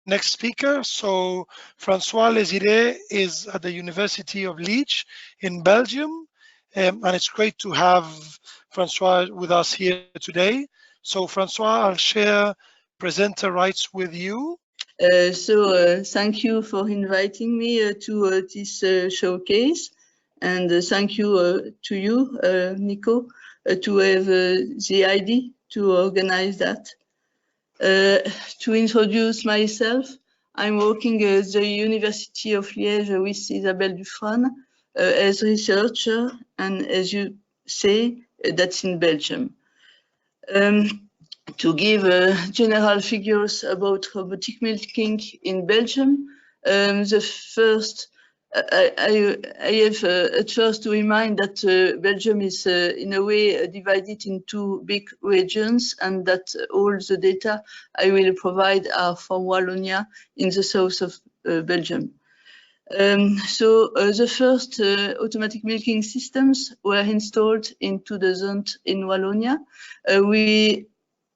next speaker. So Françoise Lessire is at the University of Liège in Belgium. And it's great to have Françoise with us here today. So Françoise, I'll share presenter rights with you. Thank you for inviting me to this showcase, and thank you to you, Nico, to have the idea to organize that. To introduce myself, I'm working at the University of Liège with Isabelle Dufresne as researcher, and as you say, that's in Belgium. To give general figures about robotic milking in Belgium, the first, I have at first to remind that Belgium is in a way divided into big regions, and that all the data I will provide are from Wallonia in the south of Belgium. The first automatic milking systems were installed in 2000 in Wallonia. We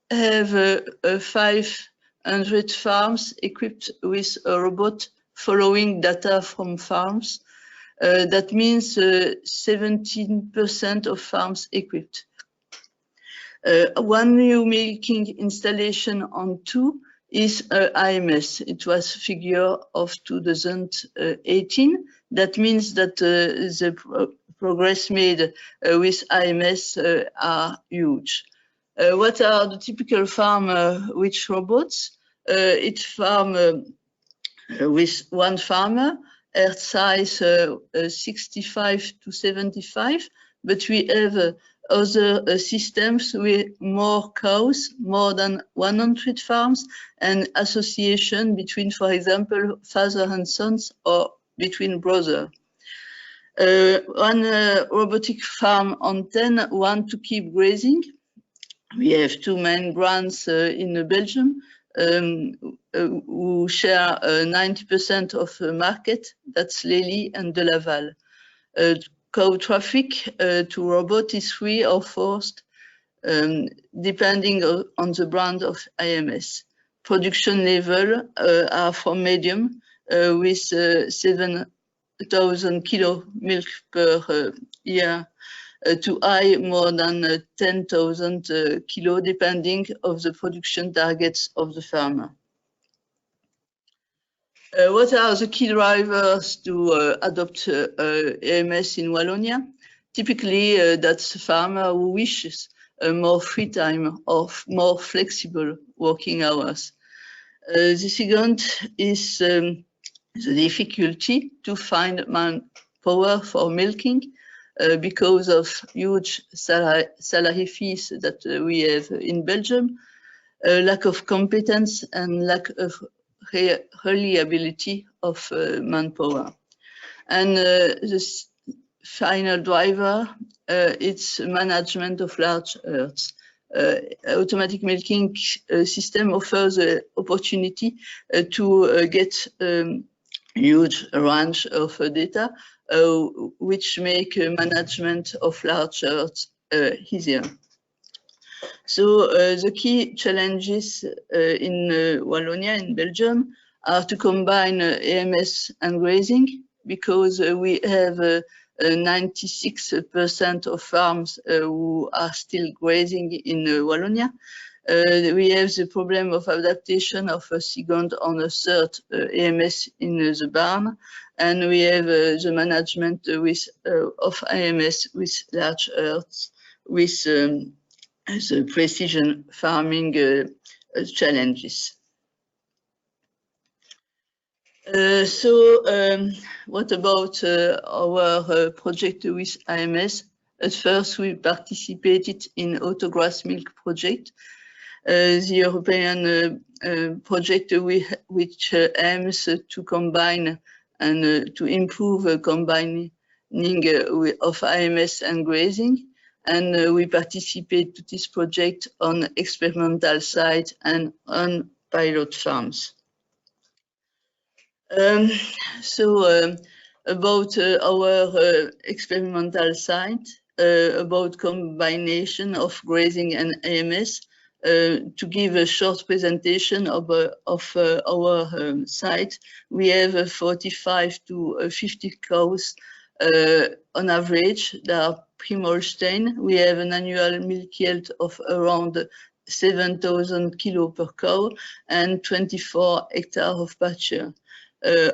have 500 farms equipped with a robot following data from farms. That means 17% of farms equipped. One new milking installation on two is AMS. It was figure of 2018. That means that the progress made with AMS are huge. What are the typical farm with robots? Each farm with one farmer, earth size 65 to 75, but we have other systems with more cows, more than 100 farms, and association between, for example, father and sons, or between brothers. One robotic farm on 10 want to keep grazing. We have two main brands in Belgium who share 90% of the market. That's Lely and De Laval. Cow traffic to robot is 3 or 4, depending on the brand of AMS. Production level are from medium with 7,000 kilo milk per year to high, more than 10,000 kilo, depending of the production targets of the farmer. What are the key drivers to adopt AMS in Wallonia? Typically, that's a farmer who wishes more free time or more flexible working hours. The second is the difficulty to find manpower for milking because of huge salary fees that we have in Belgium, lack of competence and lack of reliability of manpower. And the final driver, it's management of large herds. Automatic milking system offers the opportunity to get huge range of data, which make management of large herds easier. So the key challenges in Wallonia, in Belgium, are to combine AMS and grazing, because we have 96% of farms who are still grazing in Wallonia. We have the problem of adaptation of a second or a third AMS in the barn, and we have the management with, of AMS with large herds, with the precision farming challenges. What about our project with AMS? At first, we participated in Autograss Milk project, the European project which aims to combine and to improve combining of AMS and grazing. And we participate to this project on experimental sites and on pilot farms. About our experimental site, about combination of grazing and AMS, To give a short presentation of our site, we have 45 to 50 cows on average. They are Holstein. We have an annual milk yield of around 7,000 kilos per cow and 24 hectares of pasture.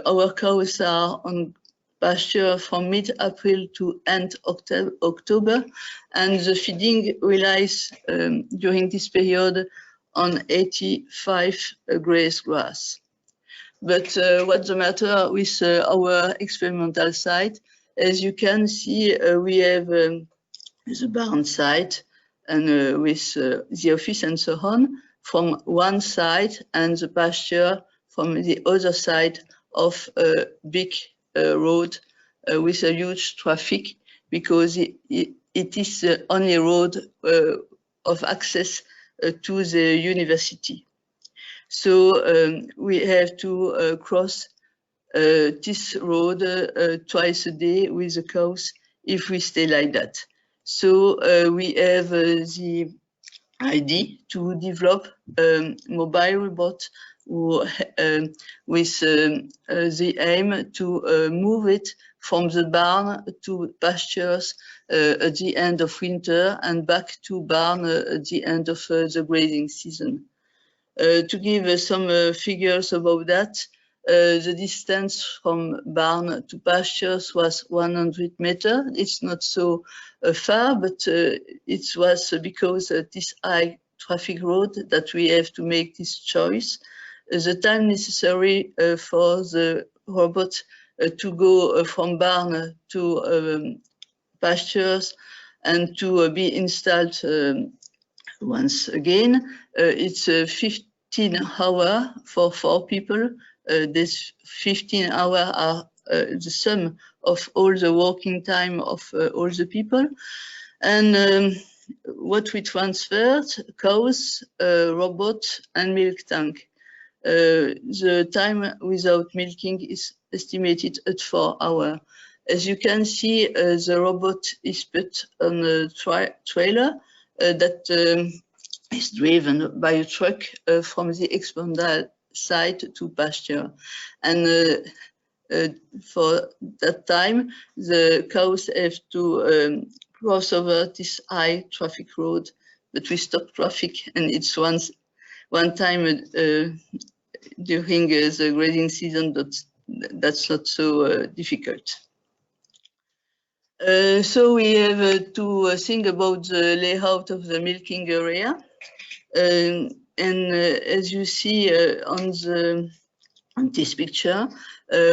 Our cows are on pasture from mid-April to end October, and the feeding relies during this period on 85 graze grass. But what's the matter with our experimental site? As you can see, we have the barn site and with the office and so on from one side, and the pasture from the other side of a big road with a huge traffic, because it is the only road of access to the university. So we have to cross this road twice a day with the cows if we stay like that. So we have the idea to develop a mobile robot with the aim to move it from the barn to pastures at the end of winter and back to barn at the end of the grazing season. To give some figures about that, the distance from barn to pastures was 100 meters. It's not so far, but it was because this high traffic road that we have to make this choice. The time necessary for the robot to go from barn to pastures and to be installed once again, it's 15 hours for 4 people. This 15 hours are the sum of all the working time of all the people. And what we transferred: cows, robot, and milk tank. The time without milking is estimated at 4 hours. As you can see, the robot is put on a trailer that is driven by a truck from the experimental site to pasture. And for that time, the cows have to cross over this high traffic road, but we stop traffic, and it's one time during the grazing season that's not so difficult. So we have to think about the layout of the milking area. And as you see on this picture,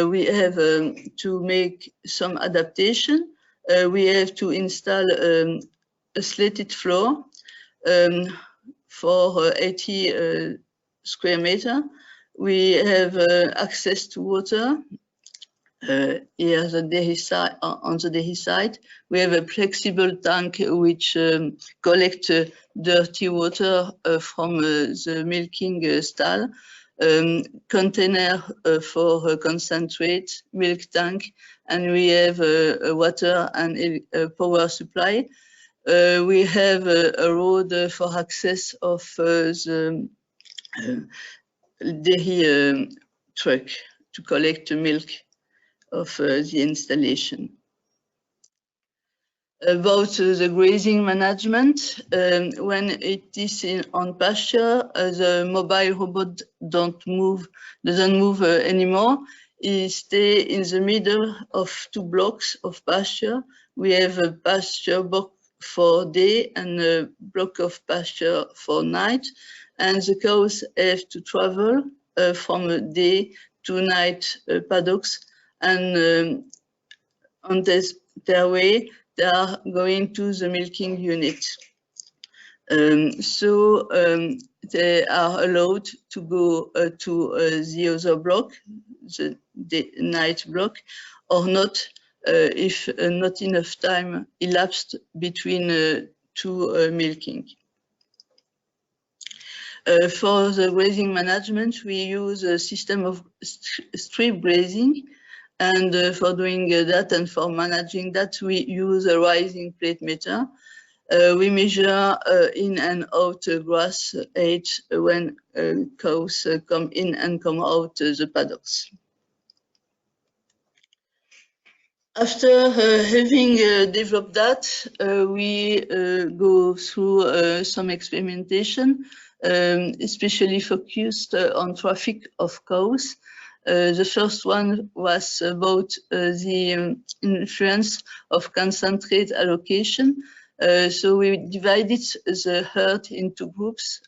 we have to make some adaptation. We have to install a slated floor for 80 square meter. We have access to water. Here on the dairy side, we have a flexible tank which collects dirty water from the milking stall, container for concentrate, milk tank, and we have water and power supply. We have a road for access of the dairy truck to collect milk of the installation. About the grazing management, when it is on pasture, the mobile robot doesn't move anymore. It stays in the middle of 2 blocks of pasture. We have a pasture block for day and a block of pasture for night, and the cows have to travel from day to night paddocks, and on their way they are going to the milking unit. So they are allowed to go to the other block, the night block, or not if not enough time elapsed between 2 milking. For the grazing management, we use a system of strip grazing, and for doing that and for managing that, we use a rising plate meter. We measure in and out grass age when cows come in and come out the paddocks. After having developed that, we go through some experimentation, especially focused on traffic of cows. The first one was about the influence of concentrate allocation. So we divided the herd into groups,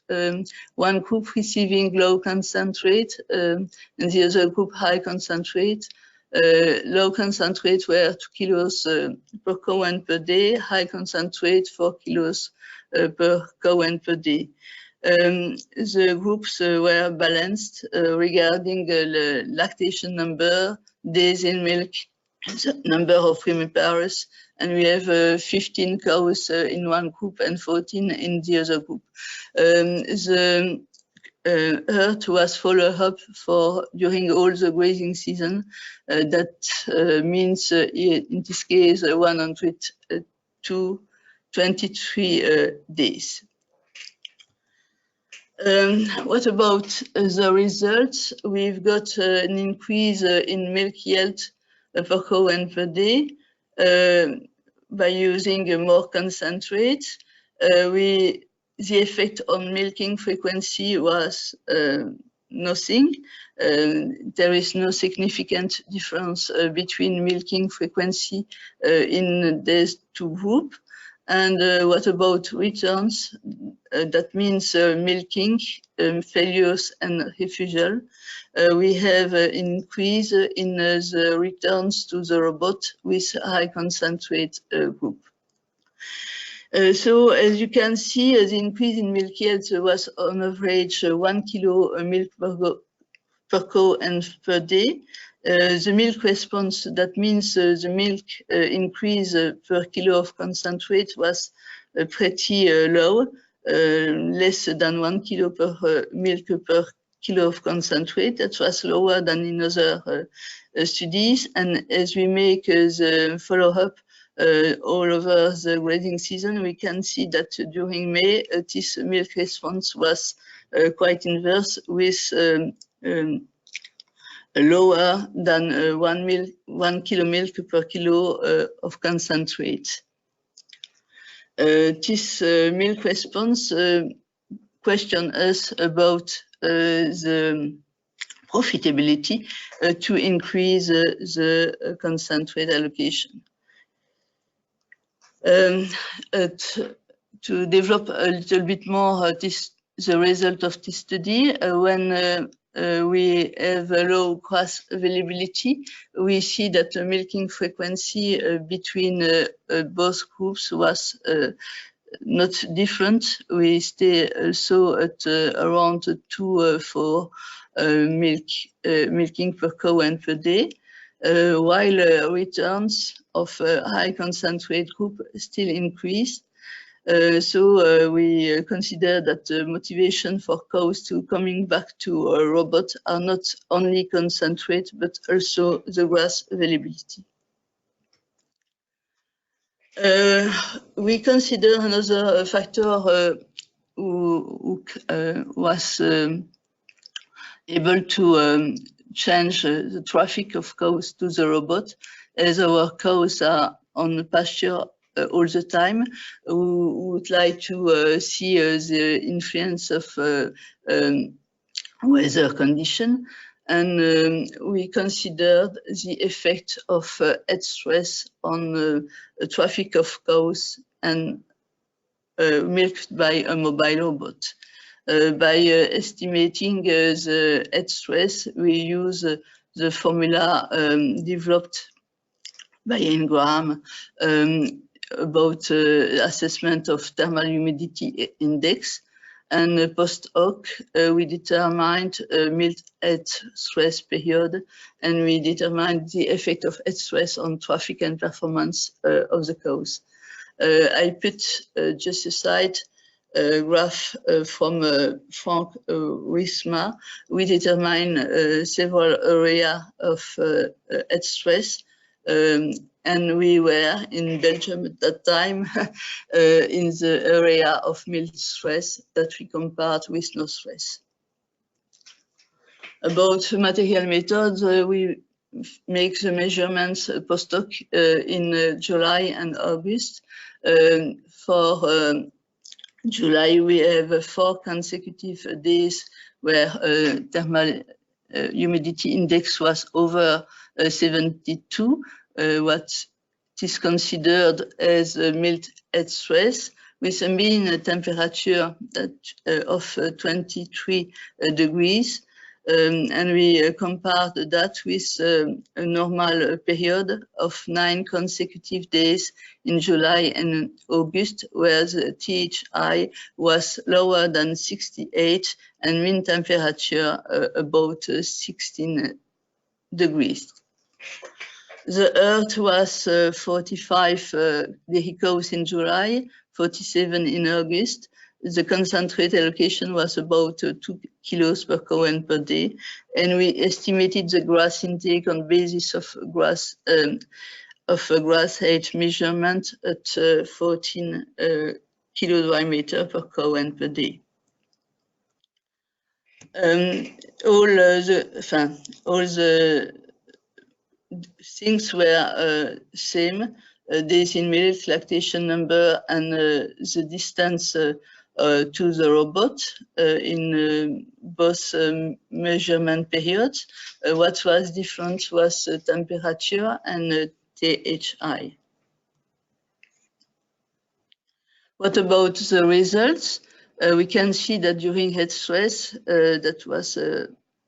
one group receiving low concentrate and the other group high concentrate. Low concentrate were 2 kilos per cow and per day, high concentrate 4 kilos per cow and per day. The groups were balanced regarding the lactation number, days in milk, the number of primipares, and we have 15 cows in one group and 14 in the other group. The herd was followed up for during all the grazing season. That means in this case 123 days. What about the results? We've got an increase in milk yield per cow and per day by using more concentrate. The effect on milking frequency was nothing. There is no significant difference between milking frequency in these two groups. And what about returns? That means milking, failures and refusal. We have an increase in the returns to the robot with high concentrate group. So as you can see, the increase in milk yield was on average 1 kilo milk per cow and per day. The milk response, that means the milk increase per kilo of concentrate was pretty low, less than 1 kilo per milk per kilo of concentrate. That was lower than in other studies. And as we make the follow-up all over the grazing season, we can see that during May, this milk response was quite inverse with lower than 1 kilo milk per kilo of concentrate. This milk response questioned us about the profitability to increase the concentrate allocation. To develop a little bit more the result of this study, when we have a low grass availability, we see that the milking frequency between both groups was not different. We stay also at around 2-4 milking per cow and per day, while returns of high concentrate group still increased. So we consider that the motivation for cows to coming back to a robot are not only concentrate, but also the grass availability. We consider another factor who was able to change the traffic of cows to the robot, as our cows are on the pasture all the time. We would like to see the influence of weather condition, and we considered the effect of head stress on the traffic of cows and milked by a mobile robot. By estimating the head stress, we use the formula developed by Ingram about assessment of thermal humidity index, and post hoc we determined milk head stress period, and we determined the effect of head stress on traffic and performance of the cows. I put just aside a graph from Frank Wisma. We determine several areas of head stress and we were in Belgium at that time in the area of mild stress that we compared with no stress. About material methods, we make the measurements post-hoc in July and August. For July, we have 4 consecutive days where thermal humidity index was over 72, what is considered as a mild head stress, with a mean temperature of 23 degrees. And we compared that with a normal period of 9 consecutive days in July and August, where the THI was lower than 68 and mean temperature about 16 degrees. The Earth was 45 dehicos in July, 47 in August. The concentrate allocation was about 2 kilos per cohen per day, and we estimated the grass intake on basis of grass height measurement at 14 kilo dry meter per cohen per day. All the things were same. Days in minutes, lactation number, and the distance to the robot in both measurement periods. What was different was temperature and THI. What about the results? We can see that during head stress, that was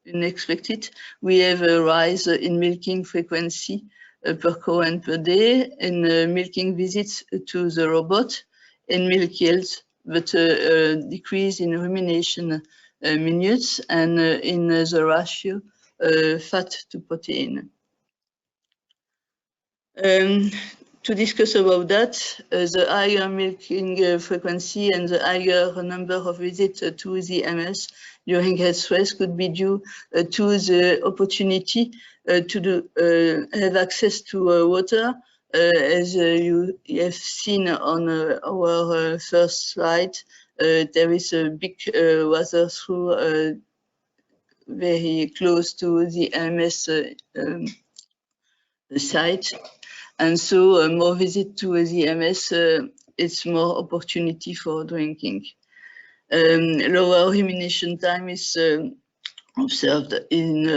unexpected, we have a rise in milking frequency per cohen per day, in milking visits to the robot, in milk yields, but a decrease in rumination minutes, and in the ratio fat to protein. To discuss about that, the higher milking frequency and the higher number of visits to the AMS during head stress could be due to the opportunity to have access to water. As you have seen on our first slide, there is a big water through very close to the AMS site. And so more visit to the AMS, it's more opportunity for drinking. Lower rumination time is observed in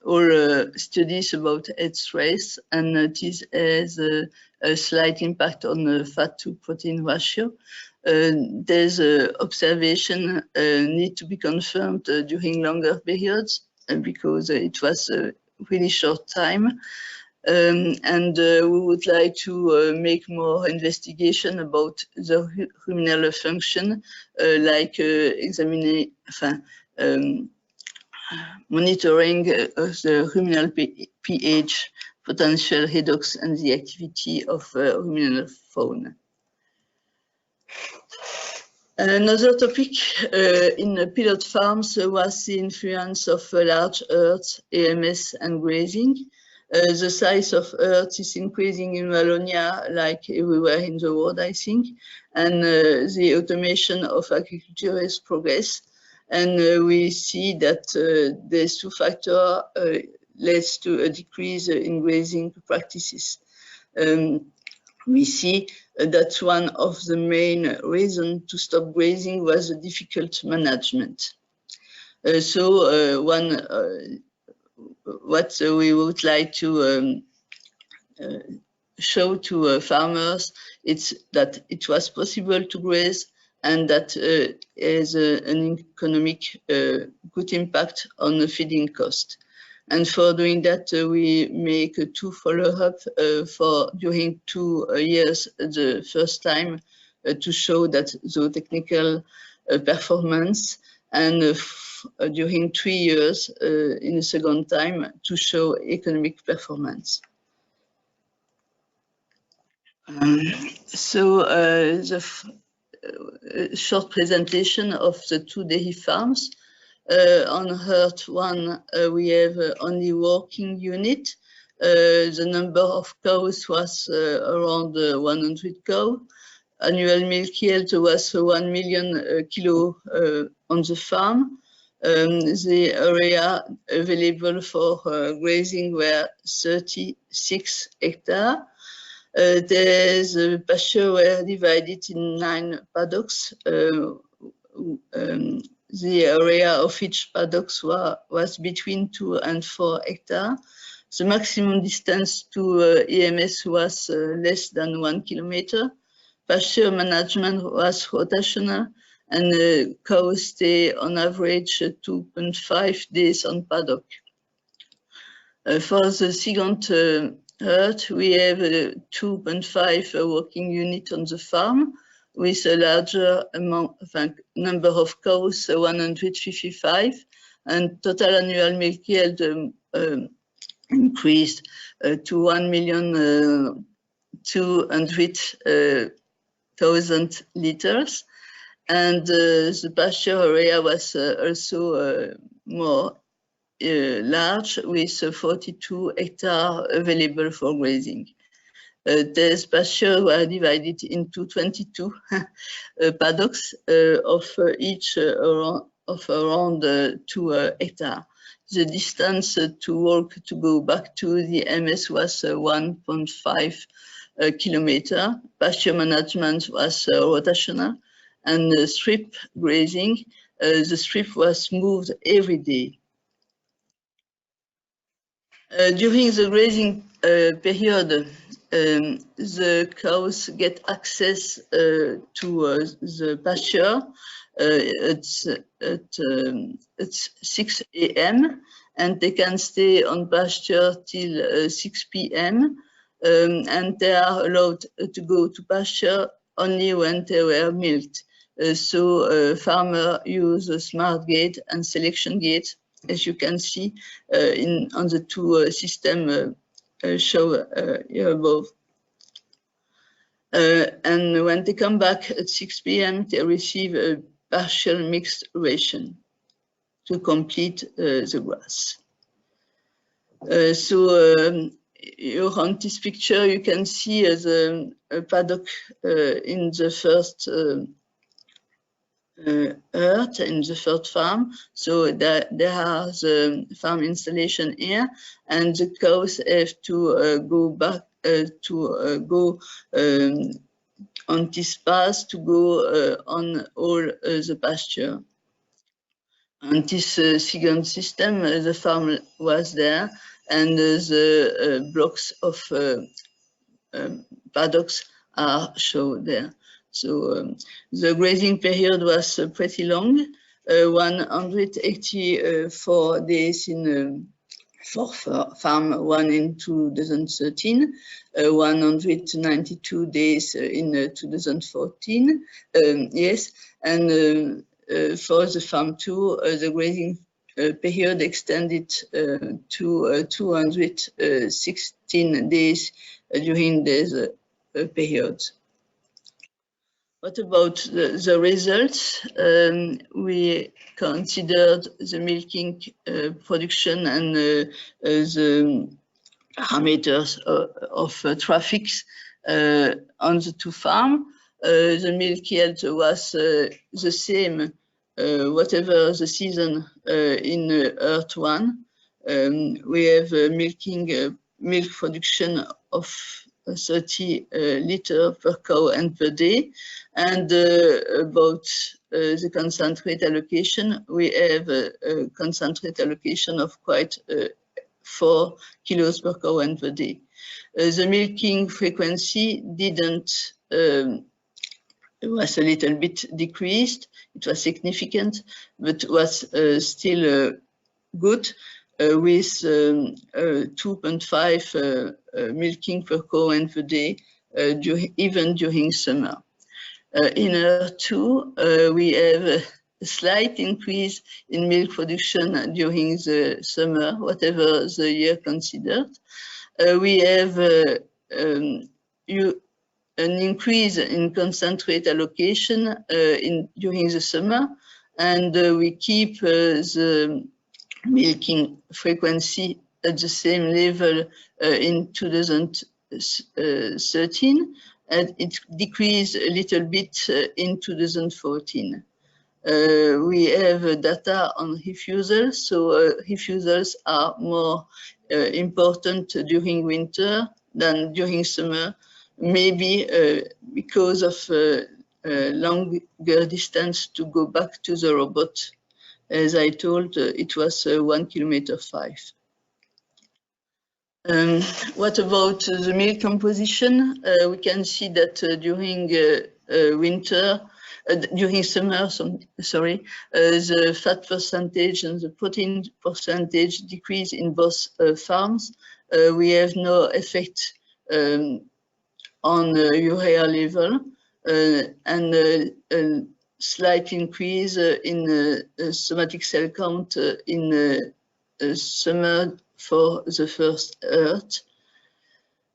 all studies about head stress, and this has a slight impact on the fat to protein ratio. There's observation need to be confirmed during longer periods because it was a really short time. And we would like to make more investigation about the ruminal function, like monitoring the ruminal pH, potential redox, and the activity of ruminal fauna. Another topic in pilot farms was the influence of large herds, AMS, and grazing. The size of herds is increasing in Wallonia, like everywhere in the world, I think, and the automation of agriculture has progressed. And we see that these 2 factors leads to a decrease in grazing practices. We see that one of the main reasons to stop grazing was the difficult management. What we would like to show to farmers, it's that it was possible to graze, and that has an economic good impact on the feeding cost. And for doing that, we make 2 follow-up for during 2 years the first time to show that the technical performance, and during 3 years in the second time to show economic performance. The short presentation of the 2 dairy farms. On herd 1, we have only working unit. The number of cows was around 100 cows. Annual milk yield was 1 million kilo on the farm. The area available for grazing were 36 hectares. The pasture were divided in 9 paddocks. The area of each paddock was between 2 and 4 hectares. The maximum distance to AMS was less than 1 kilometer. Pasture management was rotational, and cows stay on average 2.5 days on paddock. For the second herd, we have 2.5 working units on the farm, with a larger number of cows, 155, and total annual milk yield increased to 1,200,000 liters, and the pasture area was also more large, with 42 hectares available for grazing. These pastures were divided into 22 paddocks of each around 2 hectares. The distance to walk to go back to the MS was 1.5 kilometer. Pasture management was rotational, and strip grazing. The strip was moved every day. During the grazing period, the cows get access to the pasture at 6 a.m. and they can stay on pasture till 6 p.m. And they are allowed to go to pasture only when they were milked. So farmers use a smart gate and selection gate, as you can see on the two systems shown here above. And when they come back at 6 p.m., they receive a partial mixed ration to complete the grass. Here on this picture, you can see the paddock in the first herd, in the third farm. So there are the farm installation here, and the cows have to go back go on this path to go on all the pasture. On this second system, the farm was there, and the blocks of paddocks are shown there. So the grazing period was pretty long, 184 days in for farm 1 in 2013, 192 days in 2014, yes, and for the farm 2, the grazing period extended to 216 days during this period. What about the results? We considered the milking production and the parameters of traffic on the two farms. The milk yield was the same, whatever the season in Earth 1. We have milk production of 30 liters per cow and per day, and about the concentrate allocation, we have a concentrate allocation of quite 4 kilos per cow and per day. The milking frequency didn't, it was a little bit decreased. It was significant, but was still good. With 2.5 milking per cow and per day, even during summer. In R2, we have a slight increase in milk production during the summer, whatever the year considered. We have an increase in concentrate allocation during the summer, and we keep the milking frequency at the same level in 2013, and it decreased a little bit in 2014. We have data on refusals, so refusals are more important during winter than during summer, maybe because of longer distance to go back to the robot. As I told, it was 1 kilometer 5. What about the meal composition? We can see that during winter, during summer, the fat percentage and the protein percentage decrease in both farms. We have no effect on urea level and a slight increase in somatic cell count in summer for the first herd.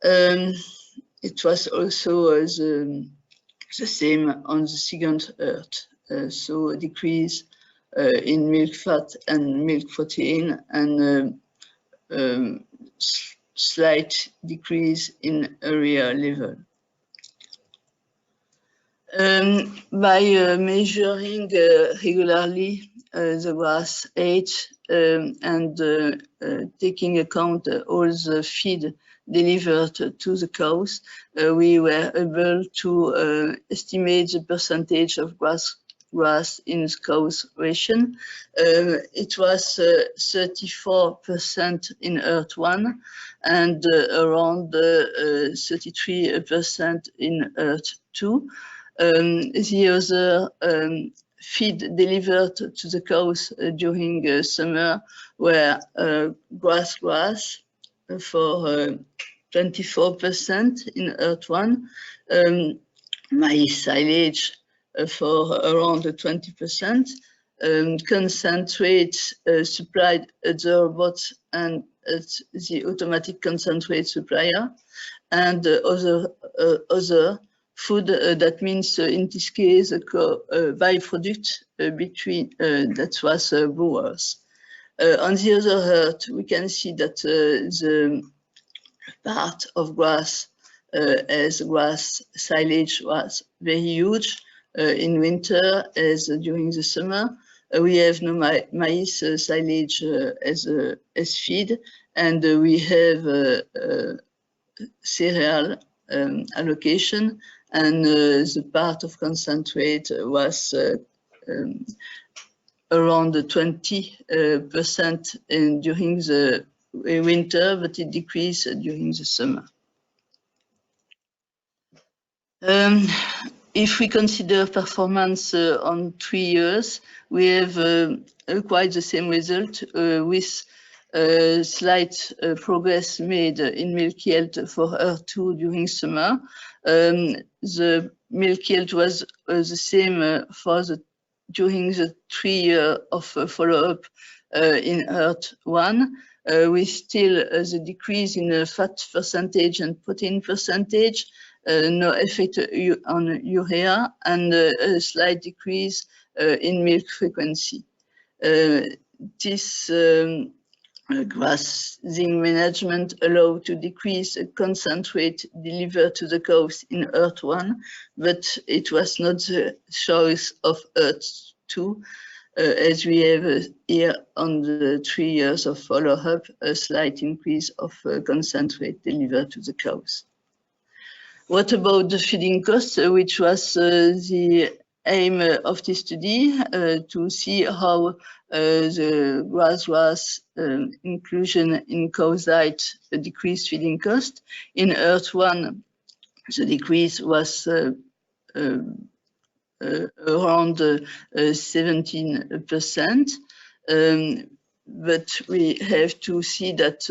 It was also the same on the second herd, so a decrease in milk fat and milk protein and slight decrease in urea level. By measuring regularly the grass age and taking account all the feed delivered to the cows, we were able to estimate the percentage of grass in the cow's ration. It was 34% in herd 1 and around 33% in herd 2. The other feed delivered to the cows during summer were grass for 24% in herd 1, maize silage for around 20%, concentrate supplied at the robot and at the automatic concentrate supplier, and other food, that means in this case a byproduct between that was brewers. On the other hand, we can see that the part of grass as grass silage was very huge in winter as during the summer. We have no maize silage as feed, and we have cereal allocation, and the part of concentrate was around 20% during the winter, but it decreased during the summer. If we consider performance on 3 years, we have quite the same result with slight progress made in milk yield for herd 2 during summer. The milk yield was the same during the 3 years of follow-up in herd 1, with still the decrease in fat percentage and protein percentage, no effect on urea, and a slight decrease in milk frequency. This grazing management allowed to decrease concentrate delivered to the cows in herd 1, but it was not the choice of herd 2, as we have here on the 3 years of follow-up, a slight increase of concentrate delivered to the cows. What about the feeding cost, which was the aim of this study, to see how the grass inclusion in cow's diet decreased feeding cost. In herd 1, the decrease was around 17%, but we have to see that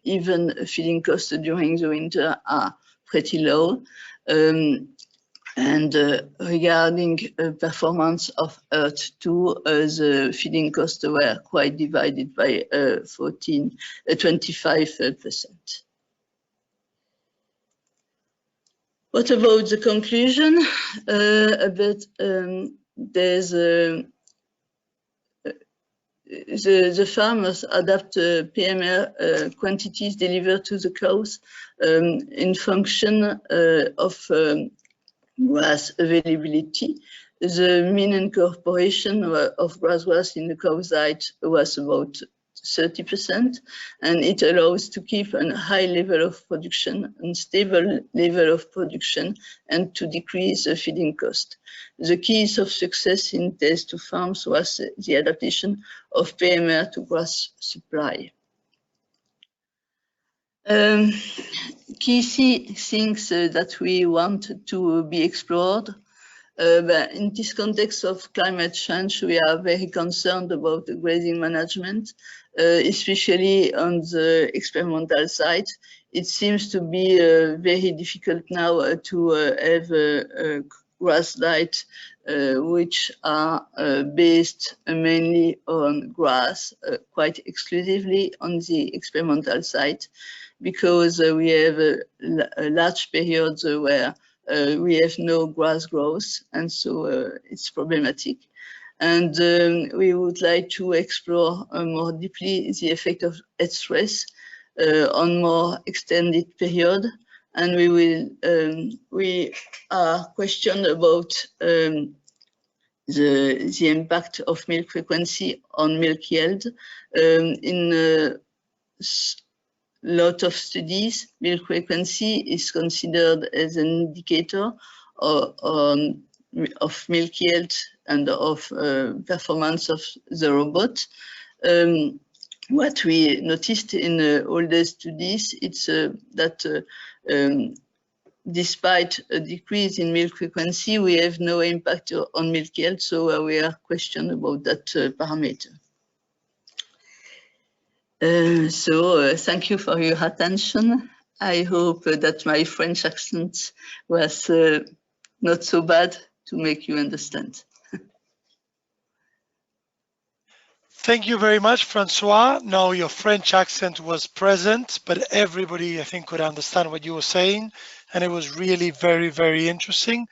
even feeding costs during the winter are pretty low. And regarding performance of herd 2, the feeding costs were quite divided by 25%. What about the conclusion? There's the farmers adapt PMR quantities delivered to the cows in function of grass availability. The mean incorporation of grass in the cow's diet was about 30%, and it allows to keep a high level of production and stable level of production and to decrease the feeding cost. The keys of success in test to farms was the adaptation of PMR to grass supply. Key things that we want to be explored. But in this context of climate change, we are very concerned about the grazing management, especially on the experimental side. It seems to be very difficult now to have a grass diet which are based mainly on grass, quite exclusively on the experimental side, because we have a large periods where we have no grass growth, and so it's problematic. And we would like to explore more deeply the effect of heat stress on more extended period. And we are questioned about the impact of milk frequency on milk yield. In lot of studies, milk frequency is considered as an indicator of milk yield and of performance of the robot. What we noticed in all the studies, it's that despite a decrease in milk frequency, we have no impact on milk yield, so we are questioned about that parameter. So thank you for your attention. I hope that my French accent was not so bad to make you understand. Thank you very much, Françoise. Now your French accent was present, but everybody, I think, could understand what you were saying. And it was really very, very interesting.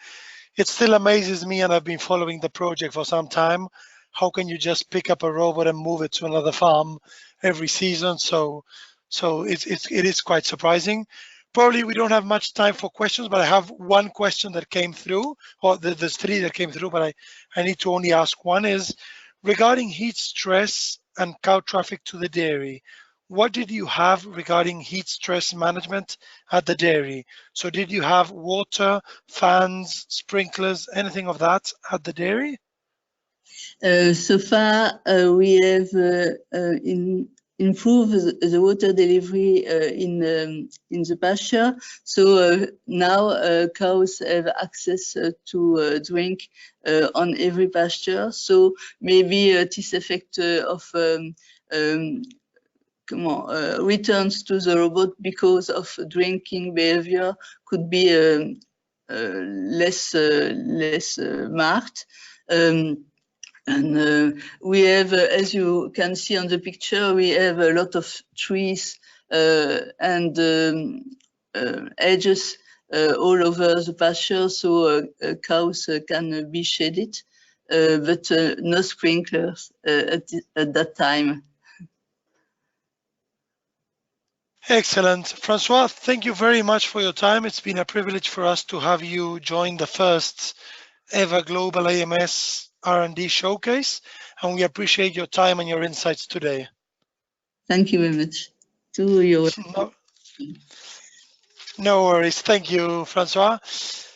It still amazes me, and I've been following the project for some time. How can you just pick up a robot and move it to another farm every season? So it is quite surprising. Probably we don't have much time for questions, but I have one question that came through, or there's three that came through, but I need to only ask one, is regarding heat stress and cow traffic to the dairy. What did you have regarding heat stress management at the dairy? So did you have water, fans, sprinklers, anything of that at the dairy? So far, we have improved the water delivery in the pasture. So now cows have access to drink on every pasture. So maybe this effect of returns to the robot because of drinking behavior could be less marked. And we have, as you can see on the picture, we have a lot of trees and edges all over the pasture, so cows can be shaded, but no sprinklers at that time. Excellent. Françoise, thank you very much for your time. It's been a privilege for us to have you join the first ever Global AMS R&D showcase, and we appreciate your time and your insights today. Thank you very much. To you. No worries. Thank you, Françoise.